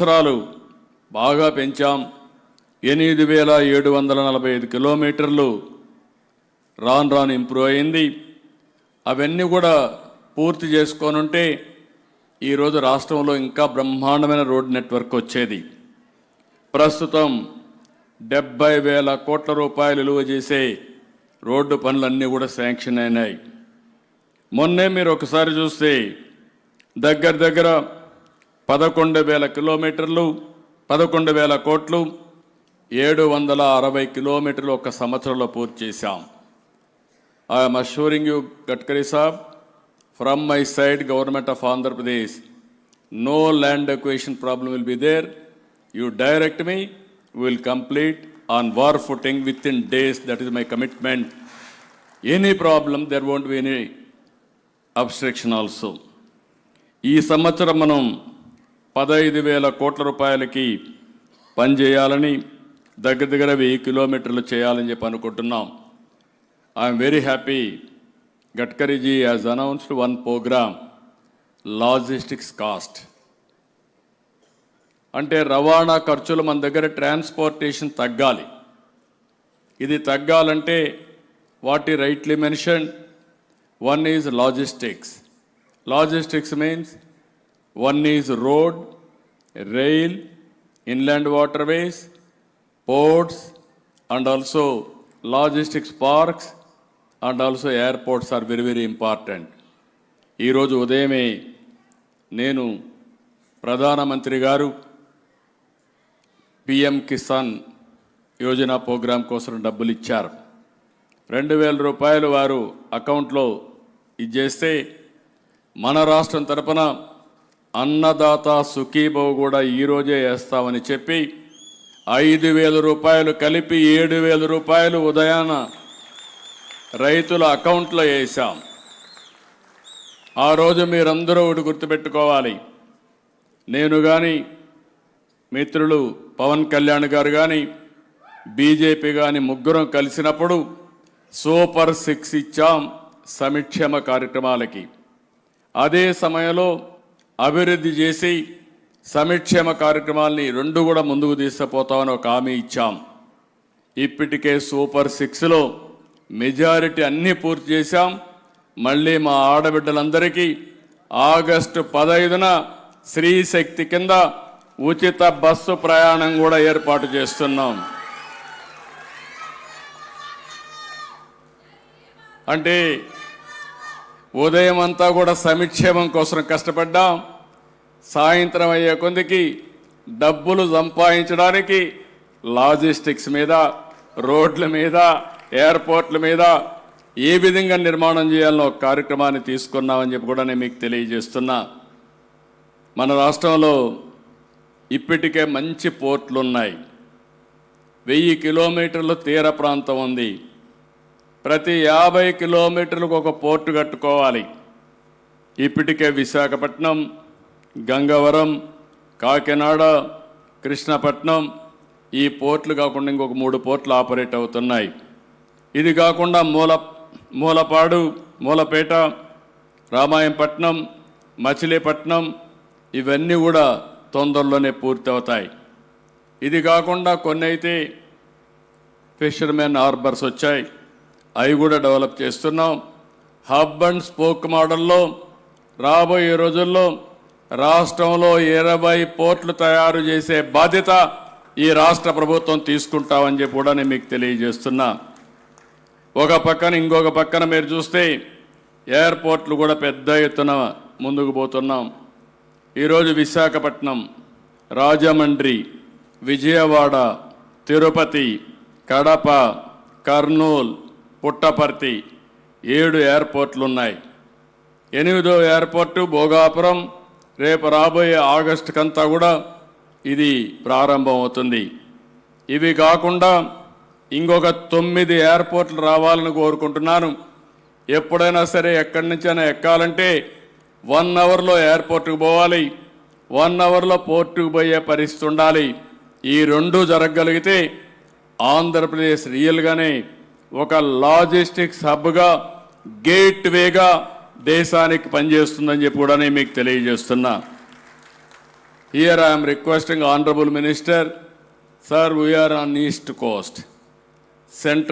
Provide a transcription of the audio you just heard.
సంవత్సరాలు బాగా పెంచాం. 8745 కిలోమీటర్లు రాను ఇంప్రూవ్ అయింది. అవన్నీ కూడా పూర్తి చేసుకోనుంటే ఈరోజు రాష్ట్రంలో ఇంకా బ్రహ్మాండమైన రోడ్ నెట్వర్క్ వచ్చేది. ప్రస్తుతం 70,000 కోట్ల రూపాయలు విలువ చేసే రోడ్డు పనులన్నీ కూడా శాంక్షన్ అయినాయి. మొన్నే మీరు ఒకసారి చూస్తే దగ్గర 11,000 కిలోమీటర్లు 11,000 కోట్లు 760 కిలోమీటర్లు ఒక సంవత్సరంలో పూర్తి చేశాం. I'm assuring you Gadkari Saab, from my side government of Andhra Pradesh, no land acquisition problem will be there. You direct me, we will complete on war footing within days. That is my commitment. Any problem, there won't be any obstruction also. ఈ సంవత్సరం మనం 15,000 కోట్ల రూపాయలకి పనిచేయాలని దగ్గర 1000 కిలోమీటర్లు చేయాలని చెప్పి అనుకుంటున్నాం. I'm very happy. Gadkariji has announced one programme, logistics cost. అంటే రవాణా ఖర్చులు మన దగ్గర ట్రాన్స్పోర్టేషన్ తగ్గాలి. ఇది తగ్గాలంటే వాట్ ఈ rightly mention, one is logistics. Logistics means one is road, rail, inland waterways, ports, and also logistics parks, and also airports are very important. ఈ రోజు ఉదయమే నేను ప్రధానమంత్రి గారు పిఎం కిసాన్ యోజన ప్రోగ్రాం కోసం డబ్బులు ఇచ్చారు. 2,000 రూపాయలు వారు అకౌంట్లో ఇచ్చేస్తే మన రాష్ట్రం తరపున అన్నదాత సుఖీభవ కూడా ఈరోజే వేస్తామని చెప్పి 5,000 రూపాయలు కలిపి 7,000 రూపాయలు ఉదయాన రైతుల అకౌంట్లో వేసాం. ఆ రోజు మీరందరూ ఒకటి గుర్తుపెట్టుకోవాలి, నేను కానీ మిత్రులు పవన్ కళ్యాణ్ గారు కానీ బీజేపీ కానీ ముగ్గురం కలిసినప్పుడు సూపర్ 6 ఇచ్చాం సంక్షేమ కార్యక్రమాలకి. అదే సమయంలో అభివృద్ధి చేసి సంక్షేమ కార్యక్రమాల్ని 2 కూడా ముందుకు తీసుకుపోతామని ఒక హామీ ఇచ్చాం. ఇప్పటికే సూపర్ 6లో మెజారిటీ అన్నీ పూర్తి చేశాం. మళ్ళీ మా ఆడబిడ్డలందరికీ ఆగస్టు 15న స్త్రీ శక్తి కింద ఉచిత బస్సు ప్రయాణం కూడా ఏర్పాటు చేస్తున్నాం. అంటే ఉదయం అంతా కూడా సంక్షేమం కోసం కష్టపడ్డాం. సాయంత్రం అయ్యే కొందికి డబ్బులు సంపాదించడానికి లాజిస్టిక్స్ మీద, రోడ్ల మీద, ఎయిర్పోర్ట్ల మీద ఏ విధంగా నిర్మాణం చేయాలనో ఒక కార్యక్రమాన్ని తీసుకున్నామని చెప్పి కూడా నేను మీకు తెలియజేస్తున్నా. మన రాష్ట్రంలో ఇప్పటికే మంచి పోర్ట్లు ఉన్నాయి. 1000 కిలోమీటర్లు తీర ప్రాంతం ఉంది. ప్రతి 50 కిలోమీటర్లకు ఒక పోర్టు కట్టుకోవాలి. ఇప్పటికే విశాఖపట్నం, గంగవరం, కాకినాడ, కృష్ణపట్నం ఈ పోర్ట్లు కాకుండా ఇంకొక 3 పోర్ట్లు ఆపరేట్ అవుతున్నాయి. ఇది కాకుండా మూలపాడు, మూలపేట, రామాయంపట్నం, మచిలీపట్నం ఇవన్నీ కూడా తొందరలోనే పూర్తి అవుతాయి. ఇది కాకుండా కొన్ని అయితే ఫిషర్మెన్ హార్బర్స్ వచ్చాయి, అవి కూడా డెవలప్ చేస్తున్నాం. హబ్ అండ్ స్పోక్ మోడల్లో రాబోయే రోజుల్లో రాష్ట్రంలో 20 పోర్ట్లు తయారు చేసే బాధ్యత ఈ రాష్ట్ర ప్రభుత్వం తీసుకుంటామని చెప్పి కూడా నేను మీకు తెలియజేస్తున్నా. ఒక పక్కన ఇంకొక పక్కన మీరు చూస్తే ఎయిర్పోర్ట్లు కూడా పెద్ద ఎత్తున ముందుకు పోతున్నాం. ఈరోజు విశాఖపట్నం, రాజమండ్రి, విజయవాడ, తిరుపతి, కడప, కర్నూలు, పుట్టపర్తి 7 ఎయిర్పోర్ట్లు ఉన్నాయి. 8వ ఎయిర్పోర్టు భోగాపురం రేపు రాబోయే ఆగస్టుకంతా కూడా ఇది ప్రారంభం అవుతుంది. ఇవి కాకుండా ఇంకొక 9 ఎయిర్పోర్ట్లు రావాలని కోరుకుంటున్నాను. ఎప్పుడైనా సరే ఎక్కడి నుంచైనా ఎక్కాలంటే 1 అవర్లో ఎయిర్పోర్టుకు పోవాలి, 1 అవర్లో పోర్టుకు పోయే పరిస్థితి ఉండాలి. ఈ 2 జరగగలిగితే ఆంధ్రప్రదేశ్ రియల్గానే ఒక లాజిస్టిక్స్ హబ్గా, గేట్వేగా దేశానికి పనిచేస్తుందని చెప్పి కూడా నేను మీకు తెలియజేస్తున్నా. Here I am requesting Honorable Minister, sir, we are on East Coast. Central